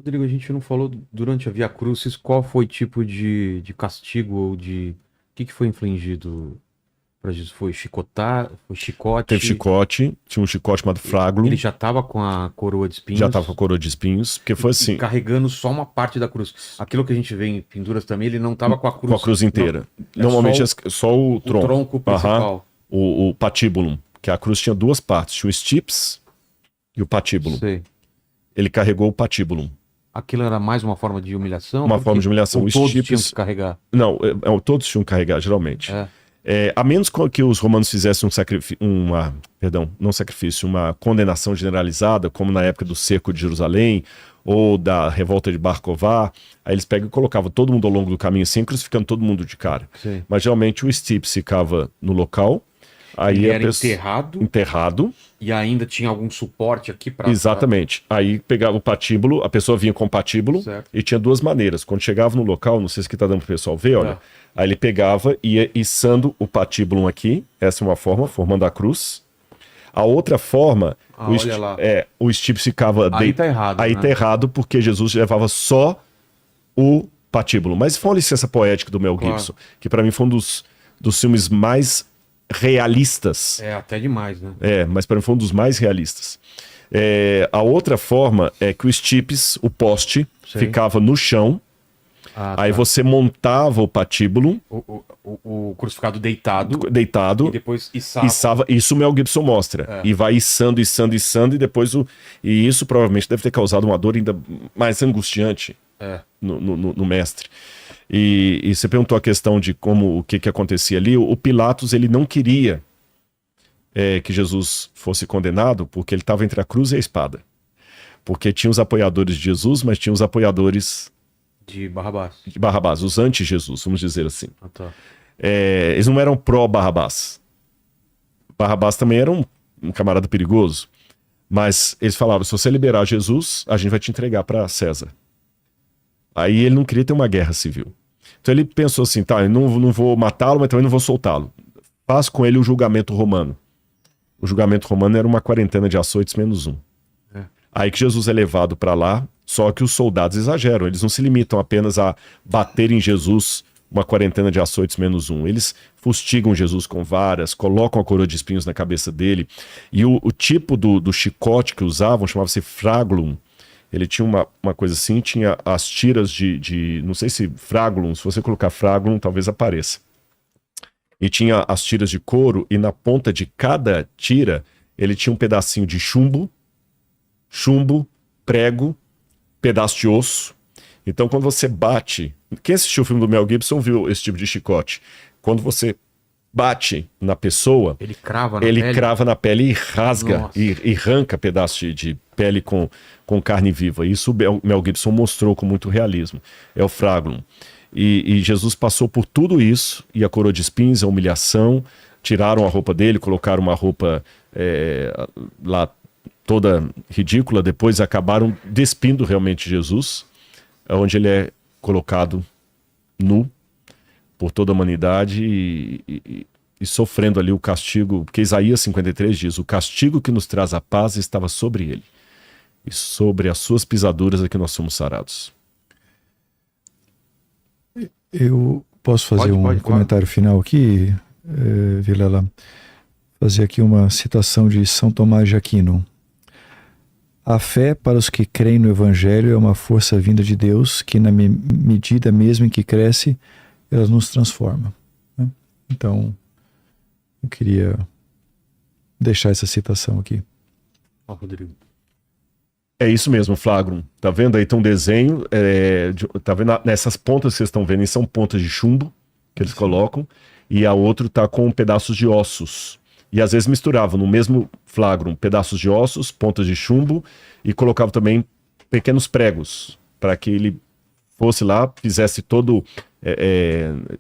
Rodrigo, a gente não falou durante a Via Crucis qual foi o tipo de castigo ou de. O que foi infligido para Jesus? Foi chicotar? Foi Teve chicote? chicote, tinha um chicote chamado Ele Frágilo, já estava com a coroa de já tava com a espinhos coroa de espinhos, porque e, foi e assim, carregando só uma parte da cruz. Aquilo que a gente vê em pinturas também, ele não estava com a com a cruz. cruz Não, inteira. é só Normalmente só o o tronco, tronco aham, principal. o patíbulum, que a cruz tinha duas partes, tinha o stips e o patíbulum. Sei. Ele carregou o patíbulum. Aquilo era mais uma forma de humilhação, Uma forma de ou humilhação. O todos tinham que stips, carregar. não, todos tinham que carregar, geralmente. É, A menos que os romanos fizessem não sacrifício, uma condenação generalizada, como na época do cerco de Jerusalém ou da revolta de Bar Kokhba, aí eles pegam e colocavam todo mundo ao longo do caminho assim, crucificando todo mundo de cara. sei. Mas geralmente o stips ficava no local, aí Ele a era pessoa enterrado enterrado. e ainda tinha algum suporte aqui para. Exatamente. Aí pegava o patíbulo, a pessoa vinha com o patíbulo Certo. e tinha duas maneiras. Quando chegava no local, não sei se que tá dando pro pessoal ver, olha. Tá. Aí ele pegava e ia içando o patíbulo aqui. Essa é uma forma, formando a cruz. A outra forma, Olha lá. o stips ficava Aí tá errado, aí né? tá errado porque Jesus levava só o patíbulo. Mas foi uma licença poética do Mel Claro. Gibson, que para mim foi um dos filmes mais realistas. É até demais, né? Mas para mim foi um dos mais realistas. A outra forma é que o stips, o poste, Sei. ficava no chão. Ah, Aí tá. você montava o patíbulo O crucificado deitado deitado e depois içava. içava. Isso o Mel Gibson mostra. É. E vai içando, içando, içando, e depois e isso provavelmente deve ter causado uma dor ainda mais angustiante É. no mestre. E você perguntou a questão de o que acontecia ali. O Pilatos, ele não queria que Jesus fosse condenado porque ele estava entre a cruz e a espada. Porque tinha os apoiadores de Jesus, mas tinha os apoiadores De Barrabás. de Barrabás, os anti-Jesus, vamos dizer assim. Ah, tá. Eles não eram pró-Barrabás. Barrabás também era um camarada perigoso. Mas eles falaram, se você liberar Jesus, a gente vai te entregar para César. Aí ele não queria ter uma guerra civil. Então ele pensou assim, tá, eu não vou matá-lo, mas também não vou soltá-lo. Faz com ele o julgamento romano. O julgamento romano era uma quarentena de açoites menos um. É. Aí que Jesus é levado para lá, só que os soldados exageram. Eles não se limitam apenas a bater em Jesus uma quarentena de açoites menos um. Eles fustigam Jesus com varas, colocam a coroa de espinhos na cabeça dele. E o tipo do chicote que usavam chamava-se fragulum. Ele tinha uma coisa assim, tinha as tiras não sei se fragulum, se você colocar fragulum, talvez apareça. E tinha as tiras de couro, e na ponta de cada tira, ele tinha um pedacinho de chumbo, prego, pedaço de osso. Então, quando você bate... Quem assistiu o filme do Mel Gibson viu esse tipo de chicote. Quando você bate na pessoa, Ele crava na ele pele. crava na pele e rasga, Nossa. e arranca pedaço de pele com carne viva. Isso o Mel Gibson mostrou com muito realismo. É o fragulum. E Jesus passou por tudo isso, e a coroa de espinhos, a humilhação, tiraram a roupa dele, colocaram uma roupa lá toda ridícula, depois acabaram despindo realmente Jesus, onde ele é colocado nu por toda a humanidade e sofrendo ali o castigo, porque Isaías 53 diz, o castigo que nos traz a paz estava sobre ele, e sobre as suas pisaduras é que nós somos sarados. Eu posso fazer um Pode, comentário final aqui, Vilela? Fazer aqui uma citação de São Tomás de Aquino. A fé para os que creem no Evangelho é uma força vinda de Deus que, na medida mesmo em que cresce, ela nos transforma. Né? Então, eu queria deixar essa citação aqui. Ó, Rodrigo. É isso mesmo, Flagrum. Tá vendo aí? Tem um desenho. Tá vendo nessas pontas que vocês estão vendo? São pontas de chumbo que eles colocam. E a outra tá com pedaços de ossos. E às vezes misturavam no mesmo Flagrum pedaços de ossos, pontas de chumbo. E colocavam também pequenos pregos. Para que ele fosse lá, fizesse todo...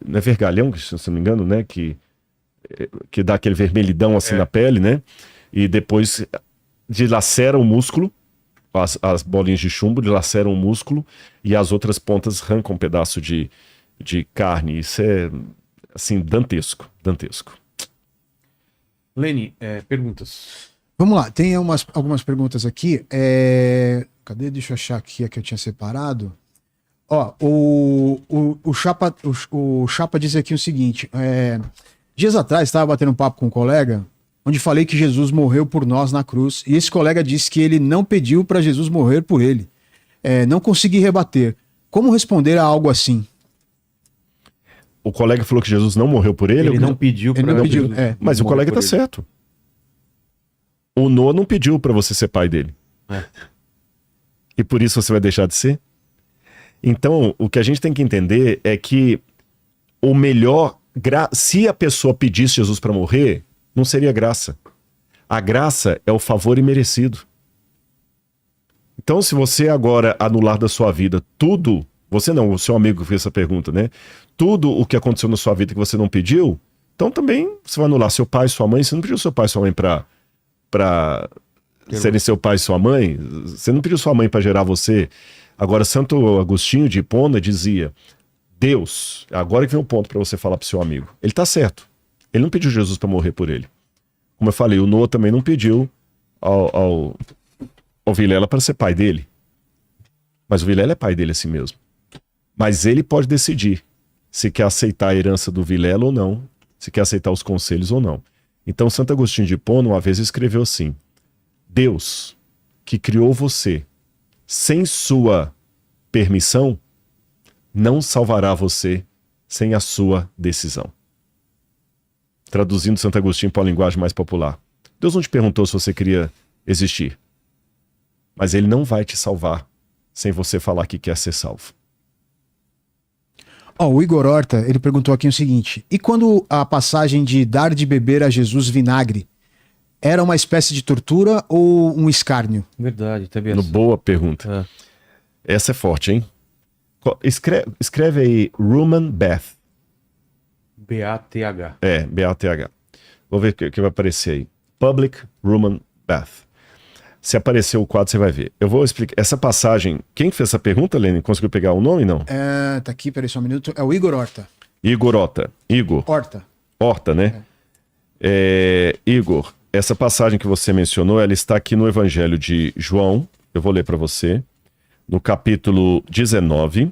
não é vergalhão, se não me engano, né? Que dá aquele vermelhidão assim na pele, né? E depois dilacera o músculo. As bolinhas de chumbo dilaceram o músculo e as outras pontas arrancam um pedaço de carne. Isso é, assim, dantesco. Lene, perguntas. Vamos lá, tem algumas perguntas aqui. cadê? Deixa eu achar aqui a que eu tinha separado. Ó, o Chapa diz aqui o seguinte: dias atrás estava batendo um papo com um colega, onde falei que Jesus morreu por nós na cruz, e esse colega disse que ele não pediu para Jesus morrer por ele. Não consegui rebater. Como responder a algo assim? O colega falou que Jesus não morreu por ele? Ele não pediu Ele pra não pediu, Jesus Mas o morrer colega por tá ele. certo. O Noah não pediu para você ser pai dele. É. E por isso você vai deixar de ser? Então, o que a gente tem que entender é que o melhor... Se a pessoa pedisse Jesus para morrer, não seria graça. A graça é o favor imerecido. Então, se você agora anular da sua vida tudo... Você não, o seu amigo que fez essa pergunta, né? Tudo o que aconteceu na sua vida que você não pediu, então também você vai anular seu pai, sua mãe. Você não pediu seu pai e sua mãe para serem seu pai e sua mãe. Você não pediu sua mãe para gerar você. Agora, Santo Agostinho de Hipona dizia: Deus, agora que vem o ponto para você falar pro seu amigo. Ele tá certo. Ele não pediu Jesus para morrer por ele. Como eu falei, o Noah também não pediu ao Vilela para ser pai dele. Mas o Vilela é pai dele assim mesmo. Mas ele pode decidir se quer aceitar a herança do Vilela ou não, se quer aceitar os conselhos ou não. Então, Santo Agostinho de Hipona uma vez escreveu assim: Deus, que criou você sem sua permissão, não salvará você sem a sua decisão. Traduzindo Santo Agostinho para a linguagem mais popular. Deus não te perguntou se você queria existir, mas ele não vai te salvar sem você falar que quer ser salvo. O Igor Horta, ele perguntou aqui o seguinte: e quando a passagem de dar de beber a Jesus vinagre era uma espécie de tortura ou um escárnio? Verdade, teve No essa. boa pergunta. Essa é forte, hein? Escreve aí Roman Bath. B-A-T-H. B-A-T-H. Vou ver o que vai aparecer aí. Public Roman Bath. Se aparecer o quadro, você vai ver. Eu vou explicar. Essa passagem... Quem fez essa pergunta, Lênin? Conseguiu pegar o nome, não? Tá aqui, peraí só um minuto. É o Igor Horta. Igor Horta. Igor. Horta, né? Igor, essa passagem que você mencionou, ela está aqui no Evangelho de João. Eu vou ler para você. No capítulo 19.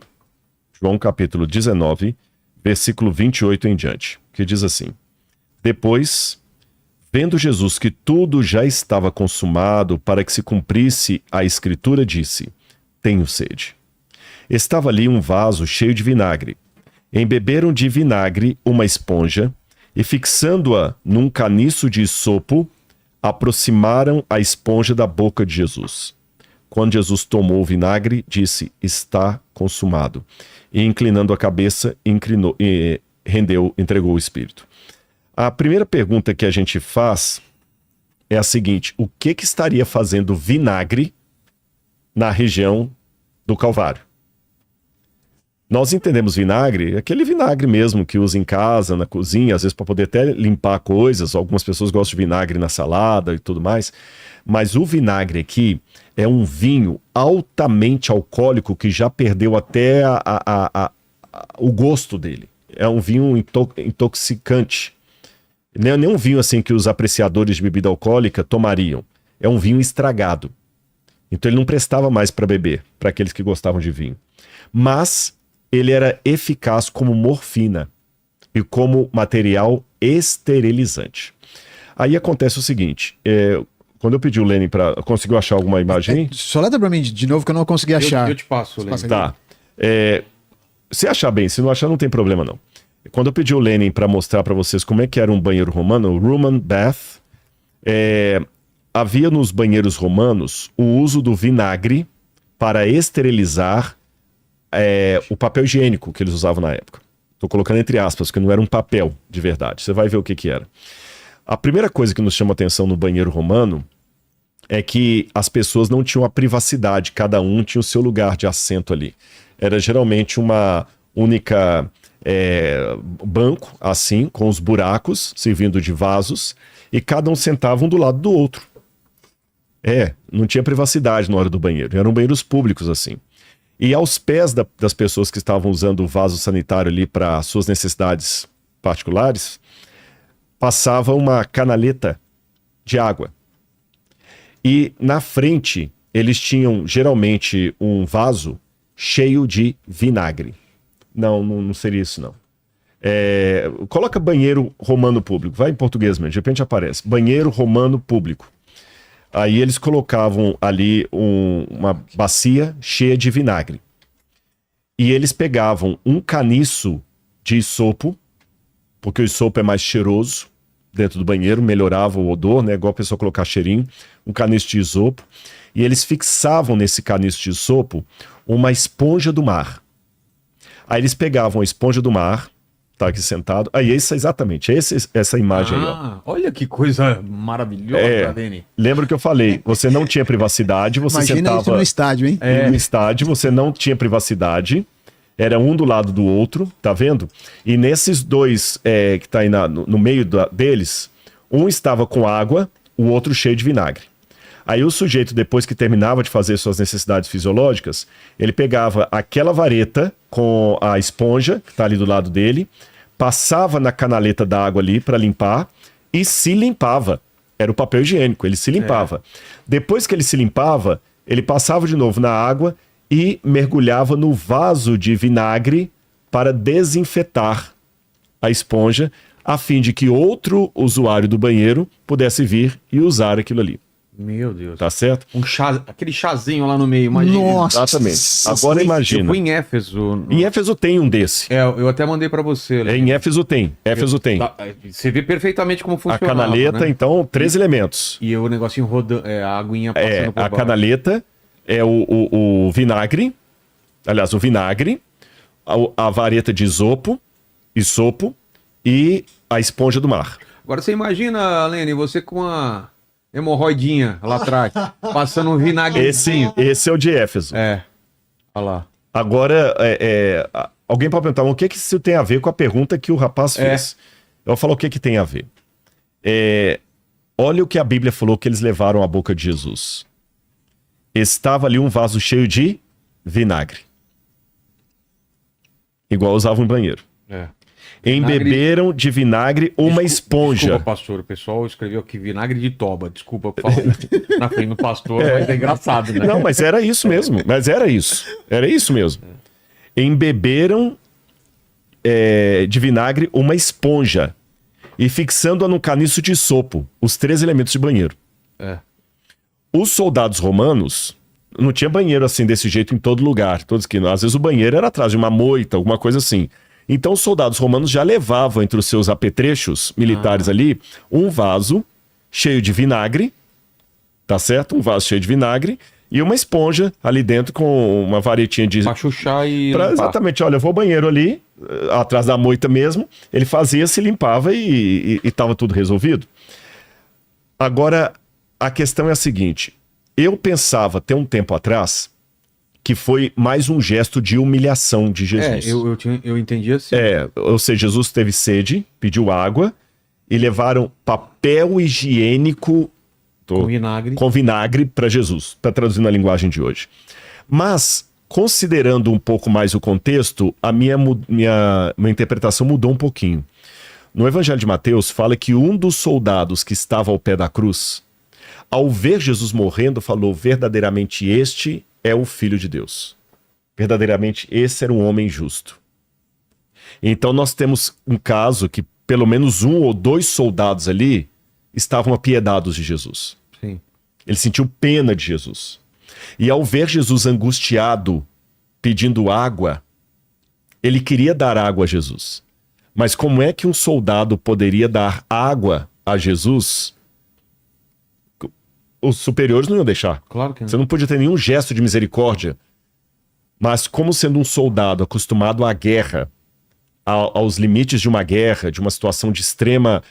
João, capítulo 19, versículo 28 em diante. Que diz assim: Depois, vendo Jesus que tudo já estava consumado para que se cumprisse a escritura, disse: Tenho sede. Estava ali um vaso cheio de vinagre. Embeberam de vinagre uma esponja e, fixando-a num caniço de isopo, aproximaram a esponja da boca de Jesus. Quando Jesus tomou o vinagre, disse: Está consumado. E, inclinando a cabeça, entregou o espírito. A primeira pergunta que a gente faz é a seguinte: o que estaria fazendo vinagre na região do Calvário? Nós entendemos vinagre, aquele vinagre mesmo que usa em casa, na cozinha, às vezes para poder até limpar coisas. Algumas pessoas gostam de vinagre na salada e tudo mais. Mas o vinagre aqui é um vinho altamente alcoólico que já perdeu até o gosto dele. É um vinho intoxicante. Não é nem um vinho assim que os apreciadores de bebida alcoólica tomariam. É um vinho estragado. Então ele não prestava mais para beber, para aqueles que gostavam de vinho. Mas ele era eficaz como morfina e como material esterilizante. Aí acontece o seguinte: quando eu pedi o Lênin para... Conseguiu achar alguma imagem? Só letra pra mim de novo que eu não consegui achar. Eu te passo, Lênin. Tá. Se achar bem, se não achar, não tem problema não. Quando eu pedi o Lênin para mostrar para vocês como é que era um banheiro romano, o Roman Bath, havia nos banheiros romanos o uso do vinagre para esterilizar o papel higiênico que eles usavam na época. Estou colocando entre aspas, porque não era um papel de verdade. Você vai ver o que era. A primeira coisa que nos chama atenção no banheiro romano é que as pessoas não tinham a privacidade, cada um tinha o seu lugar de assento ali. Era geralmente uma única banco, assim, com os buracos, servindo de vasos, e cada um sentava um do lado do outro. Não tinha privacidade na hora do banheiro, eram banheiros públicos assim. E aos pés das pessoas que estavam usando o vaso sanitário ali para suas necessidades particulares, passava uma canaleta de água. E na frente eles tinham geralmente um vaso cheio de vinagre. Não seria isso não. Coloca banheiro romano público, vai em português mesmo, de repente aparece. Banheiro romano público. Aí eles colocavam ali uma bacia cheia de vinagre. E eles pegavam um caniço de isopo, porque o isopo é mais cheiroso dentro do banheiro, melhorava o odor, né? Igual a pessoa colocar cheirinho, um caniço de isopo. E eles fixavam nesse caniço de isopo uma esponja do mar. Aí eles pegavam a esponja do mar, tá aqui sentado. Aí exatamente, essa imagem aí, ó. Olha que coisa maravilhosa, Dani. Lembra que eu falei, você não tinha privacidade, você Imagina sentava isso no estádio, hein? no estádio, você não tinha privacidade, era um do lado do outro, tá vendo? E nesses dois que tá aí no meio deles, um estava com água, o outro cheio de vinagre. Aí o sujeito, depois que terminava de fazer suas necessidades fisiológicas, ele pegava aquela vareta com a esponja, que tá ali do lado dele, passava na canaleta da água ali para limpar e se limpava. Era o papel higiênico, ele se limpava. Depois que ele se limpava, ele passava de novo na água e mergulhava no vaso de vinagre para desinfetar a esponja, a fim de que outro usuário do banheiro pudesse vir e usar aquilo ali. Meu Deus. Tá certo? Aquele chazinho lá no meio, imagina. Nossa. Exatamente. Agora Eu imagina. fui em Éfeso. Em Éfeso tem um desse. Eu até mandei pra você. Em Éfeso tem. Você vê perfeitamente como A funciona. canaleta, né? então, 3 elementos. E o negocinho rodando, a aguinha passando por A baixo. canaleta, o vinagre, aliás, o vinagre, a vareta de isopo e a esponja do mar. Agora você imagina, Lene, você com a hemorroidinha lá atrás, passando um vinagrezinho. Esse é o de Éfeso. Olha lá. Agora, alguém pode perguntar, o que isso tem a ver com a pergunta que o rapaz fez? Eu vou falar o que tem a ver. Olha o que a Bíblia falou que eles levaram à boca de Jesus. Estava ali um vaso cheio de vinagre. Igual usavam em banheiro. Embeberam de vinagre uma esponja. Desculpa, pastor. O pessoal escreveu aqui vinagre de toba. Desculpa, por favor. Na frente do pastor, mas é engraçado, né? Não, mas era isso mesmo. Era isso mesmo. Embeberam de vinagre uma esponja e fixando-a num caniço de isopo, os 3 elementos de banheiro. Os soldados romanos não tinha banheiro assim desse jeito em todo lugar. Às vezes o banheiro era atrás de uma moita, alguma coisa assim. Então os soldados romanos já levavam entre os seus apetrechos militares ali um vaso cheio de vinagre, tá certo? Um vaso cheio de vinagre e uma esponja ali dentro com uma varetinha de... Pra chuchar e Exatamente, olha, eu vou ao banheiro ali, atrás da moita mesmo, ele fazia, se limpava e tava tudo resolvido. Agora, a questão é a seguinte, eu pensava até um tempo atrás que foi mais um gesto de humilhação de Jesus. Eu entendi assim. Ou seja, Jesus teve sede, pediu água e levaram papel higiênico com vinagre para Jesus, para traduzir na linguagem de hoje. Mas, considerando um pouco mais o contexto, a minha interpretação mudou um pouquinho. No Evangelho de Mateus, fala que um dos soldados que estava ao pé da cruz, ao ver Jesus morrendo, falou, verdadeiramente este é o Filho de Deus. Verdadeiramente, esse era um homem justo. Então nós temos um caso que pelo menos 1 ou 2 soldados ali estavam apiedados de Jesus. Sim. Ele sentiu pena de Jesus. E ao ver Jesus angustiado, pedindo água, ele queria dar água a Jesus. Mas como é que um soldado poderia dar água a Jesus? Os superiores não iam deixar. Claro que não. Você não podia ter nenhum gesto de misericórdia. Mas como sendo um soldado acostumado à guerra, aos limites de uma guerra, de uma situação de extrema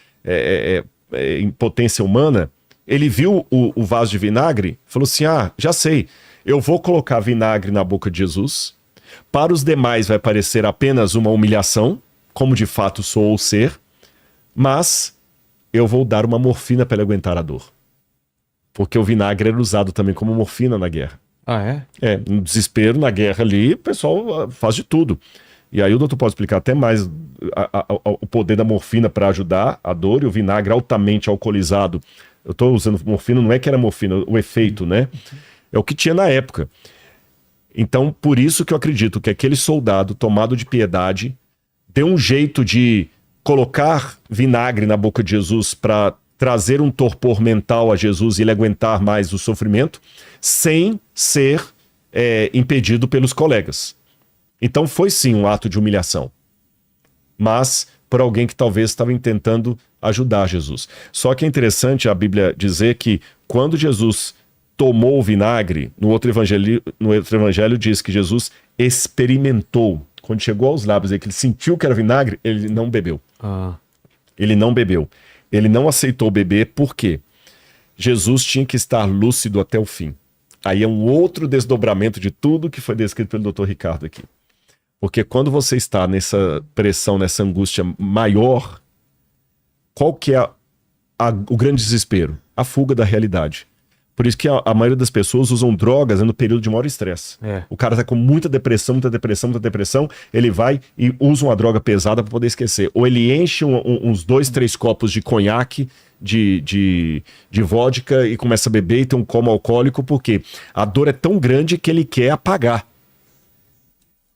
impotência humana, ele viu o vaso de vinagre, falou assim, já sei, eu vou colocar vinagre na boca de Jesus, para os demais vai parecer apenas uma humilhação, como de fato sou ou ser, mas eu vou dar uma morfina para ele aguentar a dor. Porque o vinagre era usado também como morfina na guerra. No desespero, na guerra ali, o pessoal faz de tudo. E aí o doutor pode explicar até mais o poder da morfina para ajudar a dor, e o vinagre altamente alcoolizado. Eu estou usando morfina, não é que era morfina, o efeito, né? É o que tinha na época. Então, por isso que eu acredito que aquele soldado, tomado de piedade, deu um jeito de colocar vinagre na boca de Jesus para trazer um torpor mental a Jesus e ele aguentar mais o sofrimento, sem ser impedido pelos colegas. Então foi sim um ato de humilhação, mas por alguém que talvez estava tentando ajudar Jesus. Só que é interessante a Bíblia dizer que quando Jesus tomou o vinagre, no outro evangelho diz que Jesus experimentou. Quando chegou aos lábios e que ele sentiu que era vinagre, ele não bebeu. Ele não bebeu. Ele não aceitou beber, por quê? Jesus tinha que estar lúcido até o fim. Aí é um outro desdobramento de tudo que foi descrito pelo Dr. Ricardo aqui. Porque quando você está nessa pressão, nessa angústia maior, qual que é o grande desespero? A fuga da realidade. Por isso que a maioria das pessoas usam drogas no período de maior estresse. O cara tá com muita depressão, ele vai e usa uma droga pesada para poder esquecer. Ou ele enche uns 2, 3 copos de conhaque, de vodka e começa a beber e tem um coma alcoólico, porque a dor é tão grande que ele quer apagar.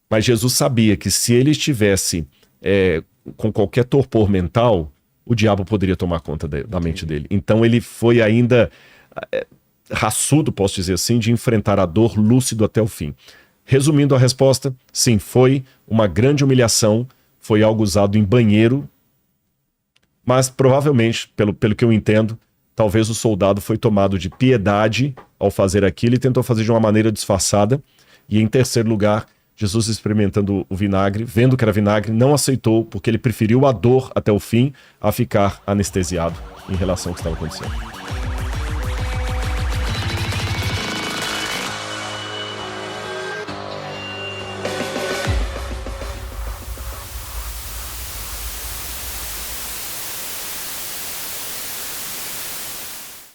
Mas Jesus sabia que se ele estivesse com qualquer torpor mental, o diabo poderia tomar conta da mente dele. Então ele foi ainda raçudo, posso dizer assim, de enfrentar a dor lúcido até o fim. Resumindo a resposta, sim, foi uma grande humilhação, foi algo usado em banheiro, mas provavelmente, pelo que eu entendo, talvez o soldado foi tomado de piedade ao fazer aquilo e tentou fazer de uma maneira disfarçada. E em terceiro lugar, Jesus experimentando o vinagre, vendo que era vinagre, não aceitou, porque ele preferiu a dor até o fim a ficar anestesiado em relação ao que estava acontecendo.